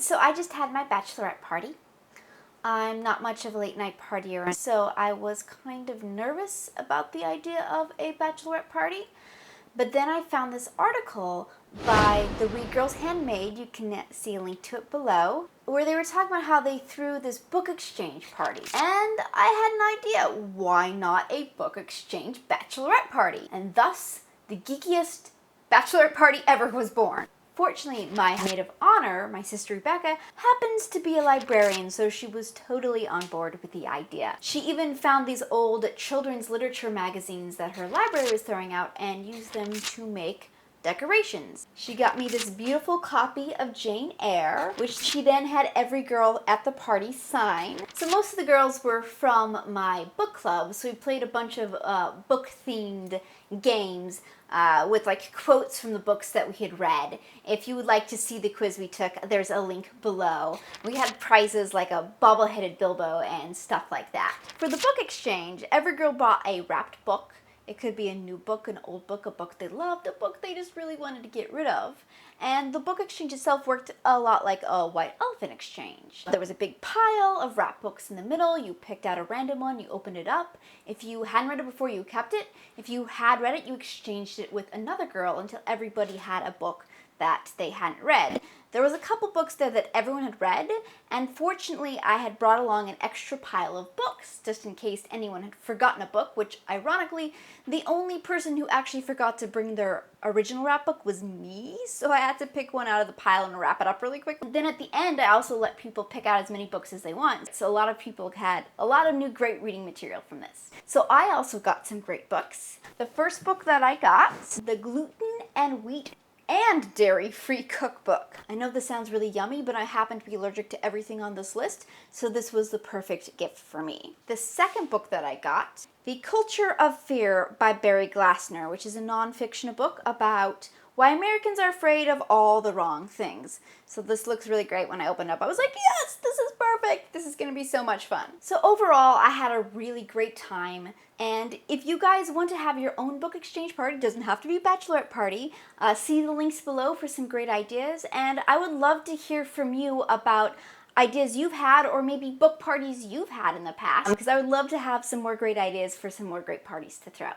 So I just had my bachelorette party. I'm not much of a late night partier, so I was kind of nervous about the idea of a bachelorette party. But then I found this article by the Reid girls Handmade, you can see a link to it below, where they were talking about how they threw this book exchange party. And I had an idea, why not a book exchange bachelorette party? And thus, the geekiest bachelorette party ever was born. Fortunately, my maid of honor, my sister Rebecca, happens to be a librarian, so she was totally on board with the idea. She even found these old children's literature magazines that her library was throwing out and used them to make decorations. She got me this beautiful copy of Jane Eyre, which she then had every girl at the party sign. So most of the girls were from my book club, so we played a bunch of book-themed games with like quotes from the books that we had read. If you would like to see the quiz we took, there's a link below. We had prizes like a bobble-headed Bilbo and stuff like that. For the book exchange, every girl bought a wrapped book. It could be a new book, an old book, a book they loved, a book they just really wanted to get rid of. And the book exchange itself worked a lot like a white elephant exchange. There was a big pile of wrapped books in the middle. You picked out a random one, you opened it up. If you hadn't read it before, you kept it. If you had read it, you exchanged it with another girl until everybody had a book that they hadn't read. There was a couple books there that everyone had read, and fortunately I had brought along an extra pile of books, just in case anyone had forgotten a book, which ironically, the only person who actually forgot to bring their original wrap book was me, so I had to pick one out of the pile and wrap it up really quick. Then at the end, I also let people pick out as many books as they want, so a lot of people had a lot of new great reading material from this. So I also got some great books. The first book that I got, the Gluten and Wheat and dairy-free cookbook. I know this sounds really yummy, but I happen to be allergic to everything on this list, so this was the perfect gift for me. The second book that I got, The Culture of Fear by Barry Glassner, which is a nonfiction book about why Americans are afraid of all the wrong things. So this looks really great. When I opened it up, I was like, yes, this is perfect. This is gonna be so much fun. So overall, I had a really great time. And if you guys want to have your own book exchange party, it doesn't have to be a bachelorette party, see the links below for some great ideas. And I would love to hear from you about ideas you've had or maybe book parties you've had in the past, because I would love to have some more great ideas for some more great parties to throw.